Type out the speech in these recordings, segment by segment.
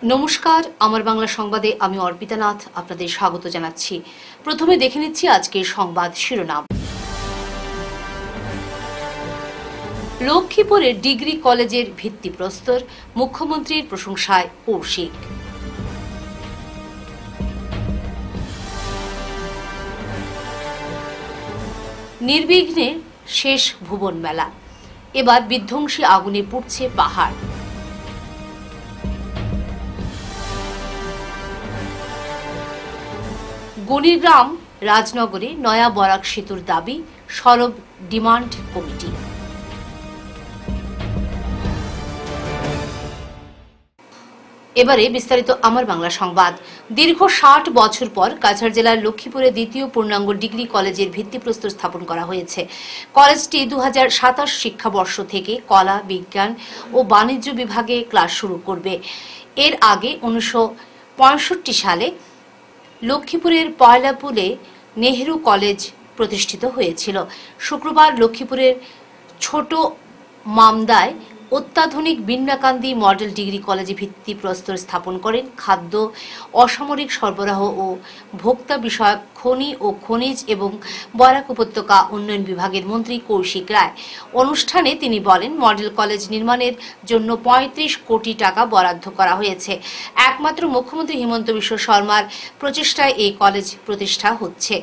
নমস্কার, আমার বাংলা সংবাদে আমি অর্পিতা নাথ আপনাদের স্বাগত জানাচ্ছি। প্রথমে দেখে নিচ্ছি আজকের সংবাদ শিরোনাম। লক্ষ্মীপুরের ডিগ্রি কলেজের ভিত্তিপ্রস্তর, মুখ্যমন্ত্রীর প্রশংসায় কৌশিক। নির্বিঘ্নে শেষ ভুবন মেলা, এবার বিধ্বংসী আগুনে পুড়ছে পাহাড়। গণিগ্রাম রাজনগরে নয়া বরাক সেতুর দাবি, সরব ডিমান্ড কমিটি। এবারে বিস্তারিত আমার বাংলা সংবাদ। দীর্ঘ ৬০ বছর পর কাছাড় জেলার লক্ষ্মীপুরে দ্বিতীয় পূর্ণাঙ্গ ডিগ্রি কলেজের ভিত্তিপ্রস্তর স্থাপন করা হয়েছে। কলেজটি ২০২৭ শিক্ষাবর্ষ থেকে কলা, বিজ্ঞান ও বাণিজ্য বিভাগে ক্লাস শুরু করবে। এর আগে ১৯৬৫ সালে লক্ষ্মীপুরের পয়লাপুলে নেহেরু কলেজ প্রতিষ্ঠিত হয়েছিল। শুক্রবার লক্ষ্মীপুরের ছোট মামদায় অত্যাধুনিক বিন্নাকান্দি মডেল ডিগ্রি কলেজে ভিত্তিপ্রস্তর স্থাপন করেন খাদ্য, অসামরিক সরবরাহ ও ভোক্তা বিষয়ক খনি ও খনিজ এবং বরাক উপত্যকা উন্নয়ন বিভাগের মন্ত্রী কৌশিক রায়। অনুষ্ঠানে তিনি বলেন, মডেল কলেজ নির্মাণের জন্য ৩৫ কোটি টাকা বরাদ্দ করা হয়েছে। একমাত্র মুখ্যমন্ত্রী হিমন্ত বিশ্ব শর্মার প্রচেষ্টায় এই কলেজ প্রতিষ্ঠা হচ্ছে।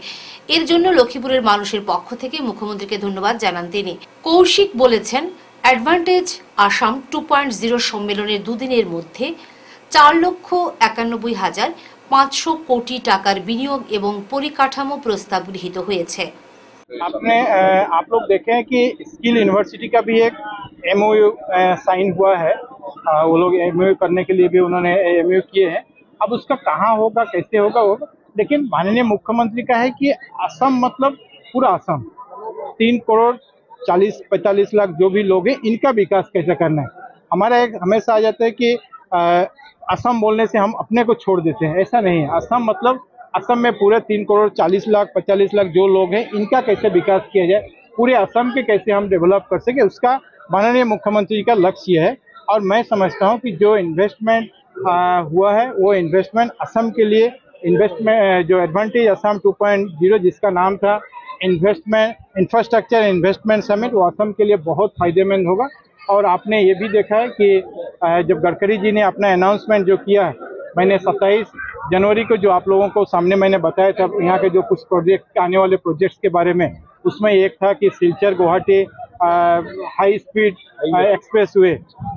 এর জন্য লক্ষ্মীপুরের মানুষের পক্ষ থেকে মুখ্যমন্ত্রীকে ধন্যবাদ জানান তিনি। কৌশিক বলেছেন, অ্যাডভান্টেজ আসাম 2.0 সম্মেলনের দুদিনের মধ্যে ৪,৯১,৫০০ কোটি টাকার বিনিয়োগ এবং পরিকাঠামো প্রস্তাব গৃহীত হয়েছে। आप लोग देखे हैं कि स्किल यूनिवर्सिटी का भी एक एमओयू साइन हुआ है। वो लोग एमओयू करने के लिए भी उन्होंने एमओयू किए हैं। अब उसका कहाँ होगा, कैसे होगा वो, लेकिन माननीय मुख्यमंत्री का है कि असम मतलब पूरा असम 3,40,45 लाख जो भी लोग हैं, इनका विकास कैसे करना है। हमारा एक हमेशा आ जाता है कि असम बोलने से हम अपने को छोड़ देते हैं, ऐसा नहीं है। असम मतलब असम में पूरे 3,40,45 लाख जो लोग हैं, इनका कैसे विकास किया जाए, पूरे असम के कैसे हम डेवलप कर सके, उसका माननीय मुख्यमंत्री का लक्ष्य है। और मैं समझता हूं कि जो इन्वेस्टमेंट हुआ है वो इन्वेस्टमेंट असम के लिए इन्वेस्टमेंट जो एडवांटेज असम 2.0 जिसका नाम था इन्वेस्टमेंट इंफ्रास्ट्रक्चर इन्वेस्टमेंट समिट, वो असम के लिए बहुत फायदेमंद होगा। और आपने ये भी देखा है कि जब गडकरी जी ने अपना अनाउंसमेंट जो किया है, मैंने 27 जनवरी को जो आप लोगों को सामने मैंने बताया था यहाँ के जो कुछ प्रोजेक्ट आने वाले प्रोजेक्ट्स के बारे में, उसमें एक था कि Silchar Guwahati high speed express way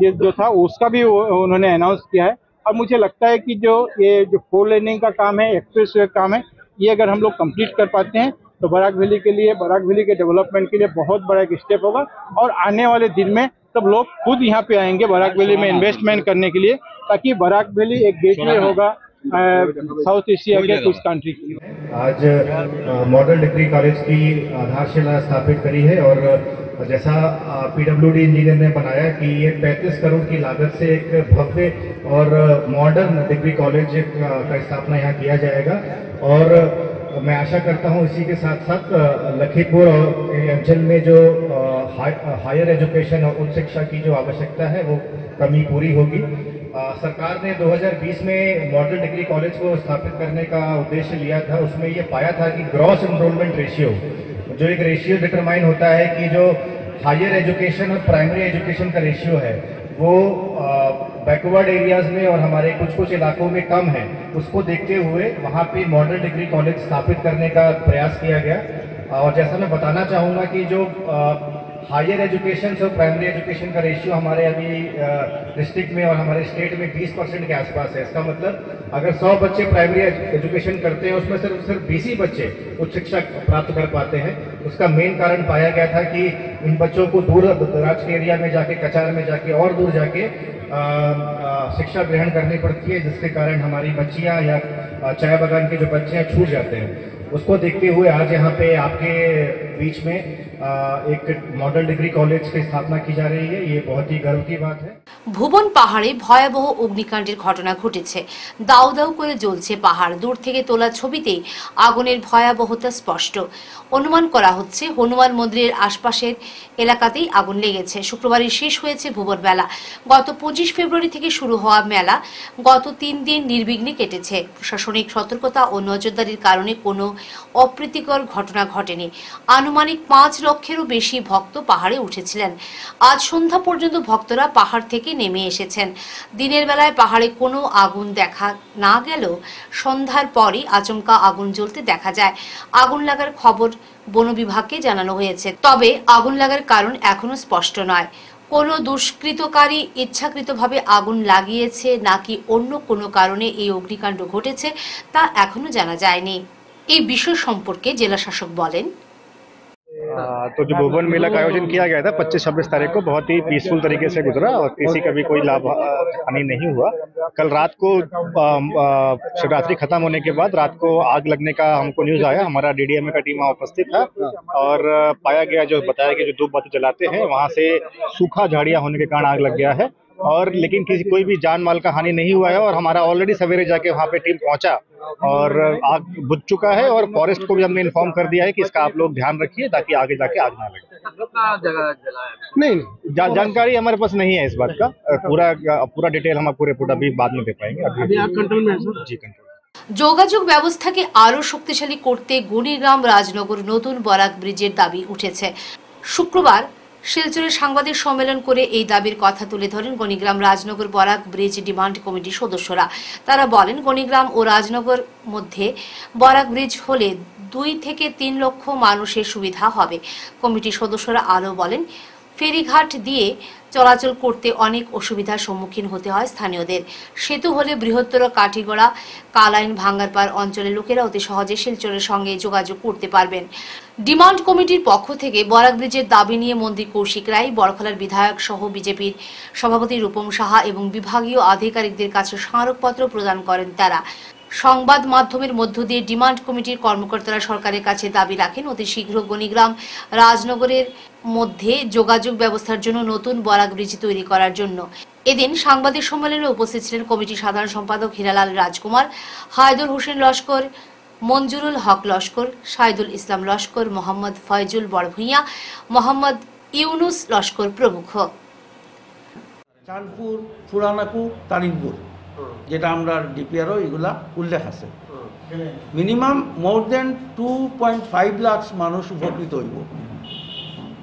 ये जो था उसका भी उन्होंने अनाउंस किया है। और मुझे लगता है कि जो 4 लेनिंग का काम है, एक्सप्रेस वे का काम है, ये अगर हम लोग कंप्लीट कर पाते हैं तो बराक वैली के लिए, बराक वैली के डेवलपमेंट के लिए बहुत बड़ा एक स्टेप होगा। और आने वाले दिन में सब लोग खुद यहाँ पे आएंगे बराक वैली में इन्वेस्टमेंट करने के लिए, ताकि बराक वैली एक गेटवे होगा साउथ एशिया के कुछ कंट्री की। आज मॉडल डिग्री कॉलेज की आधारशिला स्थापित करी है और जैसा पीडब्ल्यूडी इंजीनियर ने बनाया कि ये 35 करोड़ की लागत से एक भव्य और मॉडर्न डिग्री कॉलेज का स्थापना यहाँ किया जाएगा। और मैं आशा करता हूँ इसी के साथ साथ लखीमपुर और अंचल में जो हायर एजुकेशन और उच्च शिक्षा की जो आवश्यकता है वो कमी पूरी होगी। सरकार ने 2020 में मॉडल डिग्री कॉलेज को स्थापित करने का उद्देश्य लिया था। उसमें ये पाया था कि ग्रॉस एनरोलमेंट रेशियो, जो एक रेशियो डिटरमाइन होता है कि जो हायर एजुकेशन और प्राइमरी एजुकेशन का रेशियो है वो बैकवर्ड एरियाज में और हमारे कुछ इलाकों में कम है, उसको देखते हुए वहाँ पे मॉडल डिग्री कॉलेज स्थापित करने का प्रयास किया गया। और जैसा मैं बताना चाहूँगा कि जो हायर एजुकेशन से प्राइमरी एजुकेशन का रेशियो हमारे अभी डिस्ट्रिक्ट में और हमारे स्टेट में 20% के आसपास है। इसका मतलब अगर 100 बच्चे प्राइमरी एजुकेशन करते हैं उसमें सिर्फ 20 ही बच्चे उच्च शिक्षा प्राप्त कर पाते हैं। उसका मेन कारण पाया गया था कि इन बच्चों को दूर दराज के एरिया में जाके, कचार में जाके और दूर जाके शिक्षा ग्रहण करनी पड़ती है, जिसके कारण हमारी बच्चियाँ या चाय बागान के जो बच्चे हैं छूट जाते हैं। उसको देखते हुए आज यहाँ पे आपके बीच में एक मॉडल डिग्री कॉलेज की स्थापना की जा रही है। ये बहुत ही गर्व की बात है। ভুবন পাহাড়ে ভয়াবহ অগ্নিকাণ্ডের ঘটনা ঘটেছে। দাউ দাউ করে জ্বলছে পাহাড়। দূর থেকে তোলা ছবিতেই আগুনের ভয়াবহতা স্পষ্ট। অনুমান করা হচ্ছে হনুমান মন্দিরের আশপাশের এলাকাতেই আগুন লেগেছে। শুক্রবারই শেষ হয়েছে ভুবন মেলা। গত 25 ফেব্রুয়ারি থেকে শুরু হওয়া মেলা গত 3 দিন নির্বিঘ্নে কেটেছে। প্রশাসনিক সতর্কতা ও নজরদারির কারণে কোনো অপ্রীতিকর ঘটনা ঘটেনি। আনুমানিক 5 লক্ষেরও বেশি ভক্ত পাহাড়ে উঠেছিলেন। আজ সন্ধ্যা পর্যন্ত ভক্তরা পাহাড় থেকে নেমে এসেছেন। দিনের বেলায় পাহাড়ে কোনো আগুন দেখা না গেলেও সন্ধ্যার পরই আচমকা আগুন জ্বলতে দেখা যায়। আগুন লাগার খবর বন বিভাগকে জানানো হয়েছে, তবে আগুন লাগার কারণ এখনো স্পষ্ট নয়। কোনো দুষ্কৃতকারী ইচ্ছাকৃতভাবে আগুন লাগিয়েছে নাকি অন্য কোনো কারণে এই অগ্নিকাণ্ড ঘটেছে তা এখনো জানা যায়নি। এই বিষয় সম্পর্কে জেলা শাসক বলেন, तो जो भुवन मेला का आयोजन किया गया था 25-26 तारीख को बहुत ही पीसफुल तरीके से गुजरा और किसी का भी कोई लाभ हानि नहीं हुआ। कल रात को शिवरात्रि खत्म होने के बाद रात को आग लगने का हमको न्यूज आया। हमारा डीडीएमए का टीम वहाँ उपस्थित था और पाया गया, जो बताया कि जो धूप बाती जलाते हैं वहाँ से सूखा झाड़ियां होने के कारण आग लग गया है। और लेकिन कोई भी जान माल का हानि नहीं हुआ है और हमारा ऑलरेडी सवेरे जाके वहाँ पे टीम पहुंचा और आग बुझ चुका है और फॉरेस्ट को भी हमने इन्फॉर्म कर दिया है कि इसका आप लोग ध्यान रखिए ताकि आगे जाके आग ना लगे। नहीं, जानकारी हमारे पास नहीं है इस बात का। पूरा डिटेल हम आपको रिपोर्ट अभी बाद में दे पाएंगे। अभी आप कंट्रोल में हैं? जी कंट्रोल। যোগাযোগ ব্যবস্থাকে আরো শক্তিশালী করতে গণিগ্রাম রাজনগর নতুন বরাক ব্রিজের দাবি উঠেছে। শুক্রবার শিলচরে সাংবাদিক সম্মেলন করে এই দাবির কথা তুলে ধরেন গণিগ্রাম রাজনগর বরাক ব্রিজ ডিমান্ড কমিটির সদস্যরা। তারা বলেন, গণিগ্রাম ও রাজনগর মধ্যে বরাক ব্রিজ হলে 2 থেকে 3 লক্ষ মানুষের সুবিধা হবে। কমিটির সদস্যরা আরও বলেন, ফেরিঘাট দিয়ে চলাচল করতে অনেক অসুবিধার সম্মুখীন হতে হয় স্থানীয়দের। সেতু হলে বৃহত্তর কাঠিগড়া, কালাইন, ভাঙ্গারপাড় অঞ্চলের লোকেরা অতি সহজে শিলচরের সঙ্গে যোগাযোগ করতে পারবেন। ডিমান্ড কমিটির পক্ষ থেকে বরাক ব্রিজের দাবি নিয়ে মন্ত্রী কৌশিক রায়, বড়খলার বিধায়ক সহ বিজেপির সভাপতি রূপম সাহা এবং বিভাগীয় আধিকারিকদের কাছে স্মারকপত্র প্রদান করেন তারা। সংবাদ মাধ্যমের মধ্য দিয়ে ডিমান্ড কমিটির কর্মকর্তারা সরকারের কাছে দাবি রাখেন অতি শীঘ্র গণিগ্রাম রাজনগরের মধ্যে যোগাযোগ ব্যবস্থার জন্য নতুন বরাক ব্রিজ তৈরি করার জন্য। এদিন সাংবাদিক সম্মেলনে উপস্থিত ছিলেন কমিটির সাধারণ সম্পাদক হীরালাল রাজকুমার, হায়দুর হোসেন লস্কর, মঞ্জুরুল হক লস্কর, শাহিদুল ইসলাম লস্কর, মোহাম্মদ ফয়জুল বড়ভূঁইয়া, মোহাম্মদ ইউনুস লস্কর প্রমুখ। চাঁদপুর, পুরানাকু, তারিনপুর যেটা আমরা ডিপিআরও এগুলা উল্লেখ আছে। মিনিমাম মোর দেন 2.5 লাখ মানুষ উপকৃত হইব।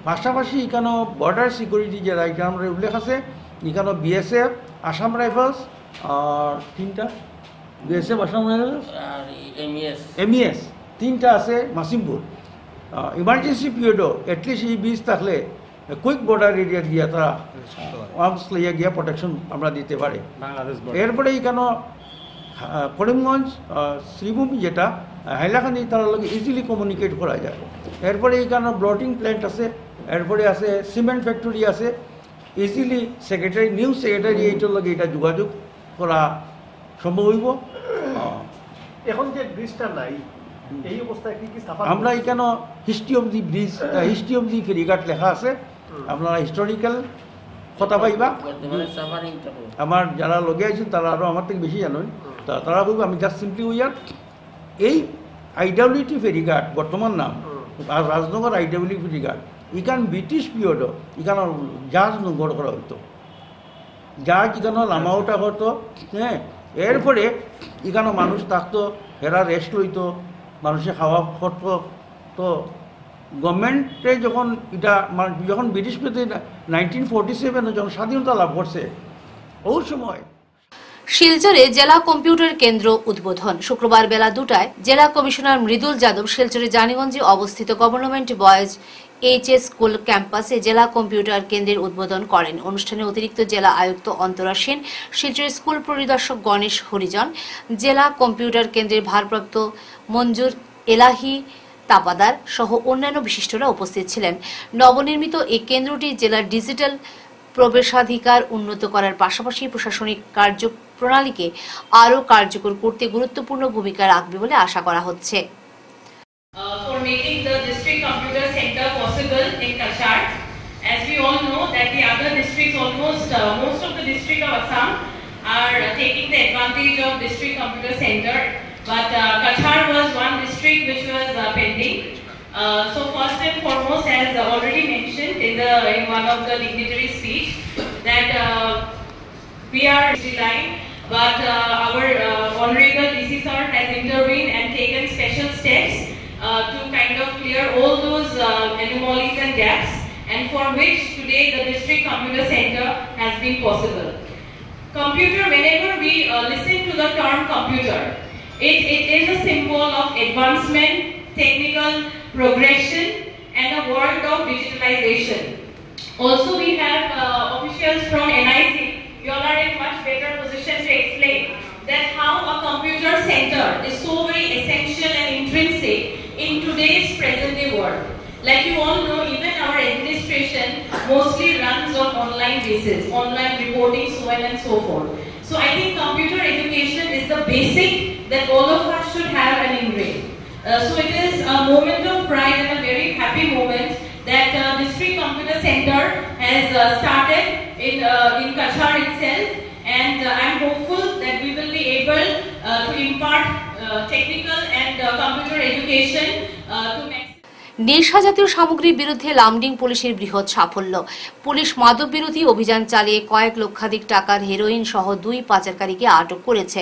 পাশাপাশি এখানে বর্ডার সিকিউরিটি যেটা এখানে আমরা উল্লেখ আছে, এখানে বিএসএফ, আসাম রাইফেলস আর 3টা বিএসএফ, আসাম রাইফেলস আর এমইএস 3টা আছে মাসিমপুর। ইমার্জেন্সি পিরিয়ডও এটলিস্ট এই বীজ থাকলে কুইক বর্ডার এরিয়া গিয়া তারা আর্মস লইয়া গিয়া প্রোটেকশন আমরা দিতে পারি। এরপরে এখানে করিমগঞ্জ, শ্রীভূমি যেটা হাইলাকান্দি তার লগে ইজিলি কমিউনিকেট করা যায়। এরপরে এখানে ব্লটিং প্ল্যান্ট আছে, এরপরে আছে সিমেন্ট ফ্যাক্টরি আছে। ইজিলি সেক্রেটারি, নিউ সেক্রেটারি এইটার লগে এটা যোগাযোগ করা সম্ভব হইব। এখন যে ব্রিজটা নাই এই অবস্থায় কি আমরা এখানে history of the bridge, history of the ফেরিঘাট লেখা আছে। আপনারা হিস্টোরিক্যাল কথা পাইবা। আমার যারা লগে আছেন তারা আরও আমার থেকে বেশি জানেন, তারা বলবো আমি জাস্ট সিম্পলি উইয়ার এই আইডাব্লিউটি ফেরিঘাট বর্তমান নাম আর রাজনগর আইডাব্লিউটি ফেরিঘাট এখান ব্রিটিশ পিরিয়ডও এখানে জাহাজ নোংর করা হতো, জাহাজ এখানে লামাওটা হতো। হ্যাঁ, এরপরে এখানে মানুষ থাকতো, এরা রেস্ট লইতো, মানুষে খাওয়া করতো। তো গভর্নমেন্টে যখন এটা যখন ব্রিটিশ 1947 যখন স্বাধীনতা লাভ করছে ওই সময় শিলচরে জেলা কম্পিউটার কেন্দ্র উদ্বোধন। শুক্রবার বেলা 2টায় জেলা কমিশনার মৃদুল যাদব শিলচরের জানিগঞ্জে অবস্থিত গভর্নমেন্ট বয়েজ এইচএস স্কুল ক্যাম্পাসে জেলা কম্পিউটার কেন্দ্রের উদ্বোধন করেন। অনুষ্ঠানে অতিরিক্ত জেলা আয়ুক্ত অন্তরা সেন, শিলচরের স্কুল পরিদর্শক গণেশ হরিজন, জেলা কম্পিউটার কেন্দ্রের ভারপ্রাপ্ত মঞ্জুর এলাহি তাপাদার সহ অন্যান্য বিশিষ্টরা উপস্থিত ছিলেন। নবনির্মিত এই কেন্দ্রটি জেলার ডিজিটাল প্রবেশাধিকার উন্নত করার পাশাপাশি প্রশাসনিক কার্যপ্রণালীকে আরও কার্যকর করতে গুরুত্বপূর্ণ ভূমিকা রাখবে বলে আশা করা হচ্ছে। For making the district computer center possible As we all know that the other districts, almost most of the district of Assam are taking the advantage of district computer center, but Kachar was one district which was pending. So first and foremost, as already mentioned in one of the dignitary speech, that we are relying, but our honorable DC sir has intervened and taken special steps to kind of clear all those anomalies and gaps, and for which today the district computer center has been possible. Computer, whenever we listen to the term computer, it is a symbol of advancement, technical progression, and a world of digitalization. Also, we have officials from NIC. You all are in much better position to explain that how a computer center is so very essential and intrinsic in today's present day world. Like you all know, even our administration mostly runs on online basis, online reporting, so on and so forth. So I think computer education is the basic that all of us should have and ingrain. So it is a moment of pride and a very happy moment that District Computer Center has started in Kachar itself, and I'm hopeful that we will be able to impart technical and computer education to maximum. নেশাজাতীয় সামগ্রীর বিরুদ্ধে লামডিং পুলিশের বৃহৎ সাফল্য। Police মাদক বিরোধী অভিযান চালিয়ে কয়েক লক্ষাধিক টাকার হেরোইন সহ 2 পাচারকারীকে আটক করেছে।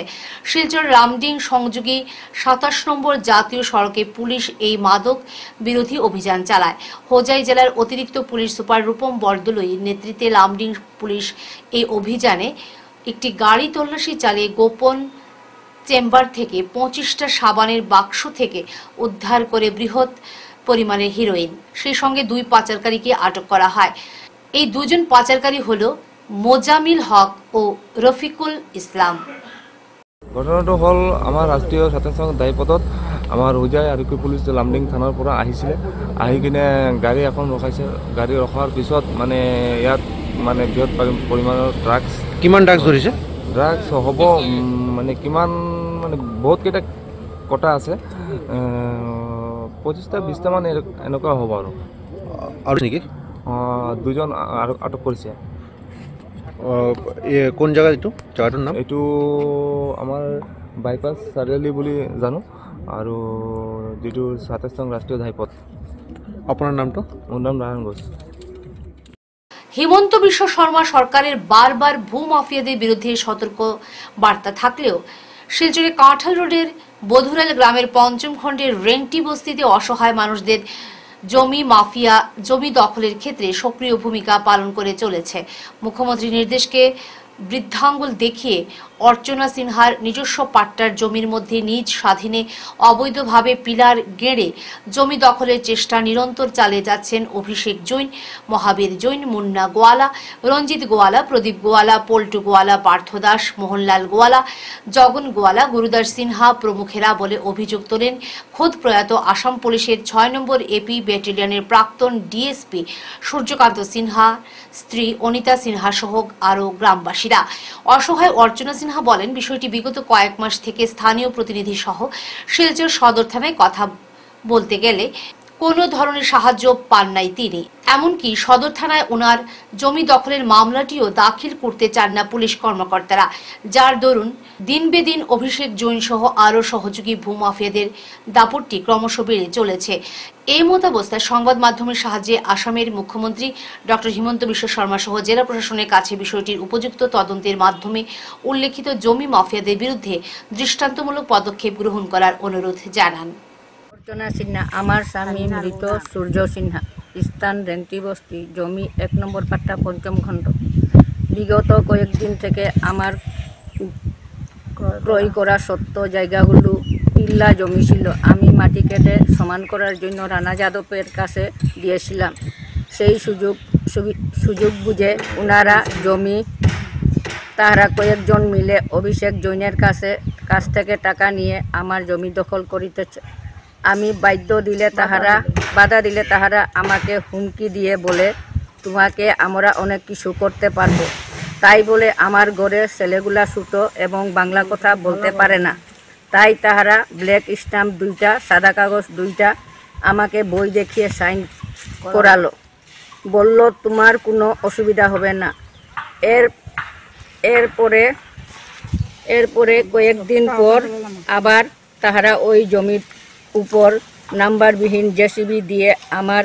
শিলচর লামডিং সংযোগী 27 নম্বর জাতীয় সড়কে পুলিশ এই মাদক বিরোধী অভিযান চালায়। হোজাই জেলার অতিরিক্ত পুলিশ সুপার রূপম বরদলৈর নেতৃত্বে লামডিং পুলিশ এই অভিযানে একটি গাড়ি তল্লাশি চালিয়ে গোপন চেম্বার থেকে 25টা সাবানের বাক্স থেকে উদ্ধার করে বৃহৎ পরিমাণের হিরোইন, সেই সঙ্গে 2 পাচারকারীকে আটক করা হয়। এই দুজন পাচারকারী হল মোজামিল হক ও রফিকুল ইসলাম। ঘটনাটো হল আমাৰ ৰাষ্ট্ৰীয় স্বাস্থ্য দায়িত্বত আমাৰ হোজাই আৰক্ষী পুলিচ লামডিং থানাৰ পৰা আহিছিলে। আহি কিনে গাড়ী এখন ৰখাইছে। গাড়ী ৰখাৰ পিছত মানে ইয়াত মানে বৃহৎ পৰিমাণৰ ড্ৰাগছ। কিমান ড্ৰাগছ ধৰিছে? ড্ৰাগছ হ'ব মানে কিমান মানে বহুত কেইটা কটা আছে, 25টা-20টা মান এনেকুৱা হ'ব আৰু নেকি? দুজন আটক কৰিছে। কোন জেগা এইটো? জেগাটোৰ নাম? এইটো আমাৰ বাইপাছ চাৰিআলি বুলি জানো, আৰু যিটো 27 নং ৰাষ্ট্ৰীয় ঘাইপথ। আপোনাৰ নামটো? মোৰ নাম নাৰায়ণ ঘোষ। হিমন্ত বিশ্ব শর্মা সরকারের বারবার ভূমাফিয়াদের বিরুদ্ধে সতর্ক বার্তা থাকলেও শিলচরে কাঁঠাল রোডের বধুরাল গ্রামের 5ম খণ্ডের রেন্টি বস্তিতে অসহায় মানুষদের জমি দখলের ক্ষেত্রে সক্রিয় ভূমিকা পালন করে চলেছে। মুখ্যমন্ত্রীর নির্দেশকে বৃদ্ধাঙ্গুল দেখিয়ে অর্চনা সিনহার নিজস্ব পাট্টার জমির মধ্যে নিজ স্বাধীনে অবৈধভাবে পিলার গেড়ে জমি দখলের চেষ্টা নিরন্তর চালিয়ে যাচ্ছেন অভিষেক জৈন, মহাবীর জৈন, মুন্না গোয়ালা, রঞ্জিত গোয়ালা, প্রদীপ গোয়ালা, পল্টু গোয়ালা, পার্থ দাস, মোহনলাল গোয়ালা, জগন গোয়ালা, গুরুদাস সিনহা প্রমুখেরা বলে অভিযোগ তোলেন খোদ প্রয়াত আসাম পুলিশের 6 নম্বর এপি ব্যাটালিয়নের প্রাক্তন ডিএসপি সূর্যকান্ত সিনহা, স্ত্রী অনিতা সিনহা সহ আরও গ্রামবাসীরা। অসহায় অর্চনা সিনহা বলেন, বিষয়টি বিগত কয়েক মাস থেকে স্থানীয় প্রতিনিধি সহ শিলচর সদর থানায় কথা বলতে গেলে কোনো ধরনের সাহায্য পান নাই তিনি। এমনকি সদর থানায় ওনার জমি দখলের মামলাটিও দাখিল করতে চান না পুলিশ কর্মকর্তারা, যার দরুন দিন বেদিন অভিষেক জৈন সহ আরও সহযোগী ভূমাফিয়াদের দাপটটি ক্রমশ বেড়ে চলেছে। এই মতাবস্থায় সংবাদ মাধ্যমের সাহায্যে আসামের মুখ্যমন্ত্রী ডক্টর হিমন্ত বিশ্ব শর্মা সহ জেলা প্রশাসনের কাছে বিষয়টির উপযুক্ত তদন্তের মাধ্যমে উল্লেখিত জমি মাফিয়াদের বিরুদ্ধে দৃষ্টান্তমূলক পদক্ষেপ গ্রহণ করার অনুরোধ জানান। অর্চনা সিনহা, আমার স্বামী মৃত সূর্য সিনহা, স্থান রেন্টি বস্তি, জমি 1 নম্বর পাট্টা 5ম খণ্ড। বিগত কয়েকদিন থেকে আমার ক্রয় করা সত্য জায়গাগুলো পিল্লা জমি ছিল। আমি মাটি কেটে সমান করার জন্য রানা যাদবের কাছে দিয়েছিলাম। সেই সুযোগ বুঝে ওনারা জমি তারা কয়েকজন মিলে অভিষেক জৈনের কাছ থেকে টাকা নিয়ে আমার জমি দখল করিতেছে। আমি বাধা দিলে তাহারা আমাকে হুমকি দিয়ে বলে, তোমাকে আমরা অনেক কিছু করতে পারবো। তাই বলে আমার ঘরের ছেলেগুলা ছোটো এবং বাংলা কথা বলতে পারে না। তাই তাহারা ব্ল্যাক স্ট্যাম্প 2টা, সাদা কাগজ 2টা আমাকে বই দেখিয়ে সাইন করালো। বলল তোমার কোনো অসুবিধা হবে না। এরপরে কয়েকদিন পর আবার তাহারা ওই জমির উপর নাম্বারবিহীন জেসিবি দিয়ে আমার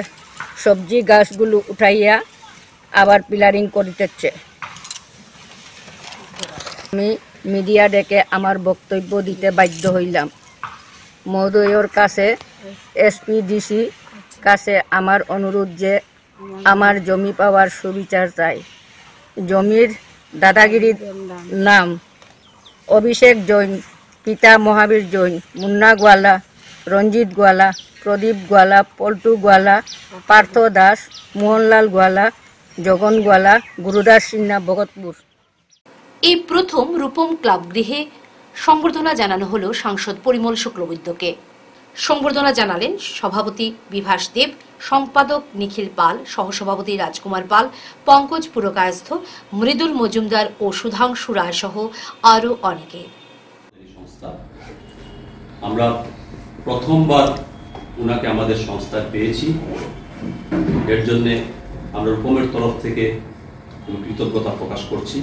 সবজি গাছগুলো উঠাইয়া আবার পিলারিং করিতেছে। আমি মিডিয়া ডেকে আমার বক্তব্য দিতে বাধ্য হইলাম। মহোদয়ের কাছে এসপিডিসি কাছে আমার অনুরোধ যে আমার জমি পাওয়ার সুবিচার চাই। জমির দাদাগিরির নাম অভিষেক জৈন, পিতা মহাবীর জৈন, মুন্না গোয়ালা, রঞ্জিত গোয়ালা, প্রদীপ গোয়ালা, পল্টু গোয়ালা, পার্থ দাস, মোহনলাল গোয়ালা, জগন গোয়ালা, গুরুদাস সিনহা, ভগতপুর। এই প্রথম রূপম ক্লাব গৃহে সংবর্ধনা জানানো হলো সাংসদ পরিমল শুক্লবৈদ্যকে। সংবর্ধনা জানালেন সভাপতি বিভাস দেব, সম্পাদক নিখিল পাল, সহসভাপতি রাজকুমার পাল, পঙ্কজ পুরকায়স্থ, মৃদুল মজুমদার ও সুধাংশু রায় সহ আরো অনেকে। আমরা প্রথমবার উনাকে আমাদের সংস্থায় পেয়েছি, এর জন্য আমরা রূপমের তরফ থেকে কৃতজ্ঞতা প্রকাশ করছি।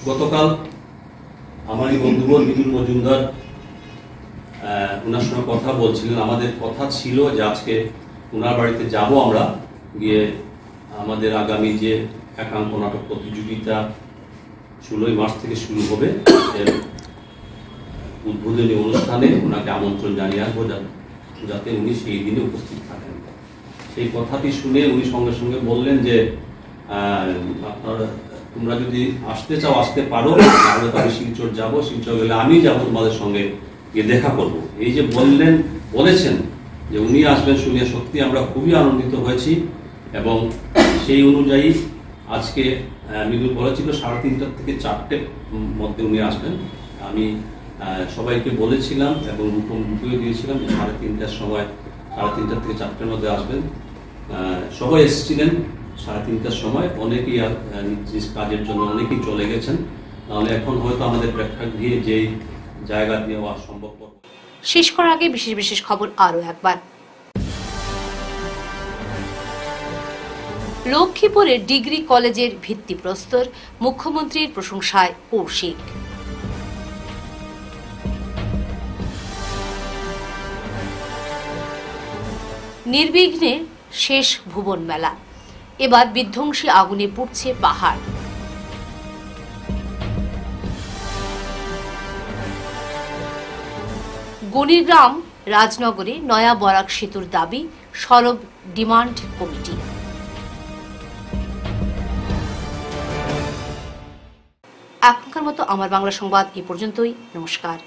গতকাল আমারই বন্ধুবর মৃদুল মজুমদার ওনার সঙ্গে কথা বলছিলেন। আমাদের কথা ছিল যে আজকে ওনার বাড়িতে যাব, আমরা গিয়ে আমাদের আগামী যে একাঙ্ক নাটক প্রতিযোগিতা 16 মার্চ থেকে শুরু হবে, এর উদ্বোধনী অনুষ্ঠানে ওনাকে আমন্ত্রণ জানিয়ে আসবো, যাতে উনি সেই দিনে উপস্থিত থাকেন। সেই কথাটি শুনে উনি সঙ্গে সঙ্গে বললেন যে তোমরা যদি আসতে চাও আসতে পারো, তাহলে তবে শিলচর যাবো, শিলচর গেলে আমি যাবো তোমাদের সঙ্গে গিয়ে দেখা করব। এই যে বলেছেন যে উনি আসবেন শুনে সত্যি আমরা খুবই আনন্দিত হয়েছি, এবং সেই অনুযায়ী আজকে মৃদুল বলেছিল 3:30 থেকে 4টের মধ্যে উনি আসবেন। আমি সবাইকে বলেছিলাম এবং রূপও দিয়েছিলাম যে 3:30টার সময় 3:30 থেকে 4টের মধ্যে আসবেন। সবাই এসেছিলেন 3:30টার সময়, অনেকেই নিজ কাজের জন্য অনেকেই চলে গেছেন, তাহলে এখন হয়তো আমাদের প্রেক্ষাগৃহে যেই জায়গা দেওয়া সম্ভব। শেষ করার আগে বিশেষ বিশেষ খবর আরো একবার। লক্ষ্মীপুরের ডিগ্রি কলেজের ভিত্তিপ্রস্তর, মুখ্যমন্ত্রীর প্রশংসায় কৌশিক। নির্বিঘ্নে শেষ ভুবন মেলা, এবার বিধ্বংসী আগুনে পুড়ছে পাহাড়। গণিগ্রাম রাজনগরে নয়া বরাক সেতুর দাবি, সরব ডিমান্ড কমিটি। এখনকার মতো আমার বাংলা সংবাদ এ পর্যন্তই। নমস্কার।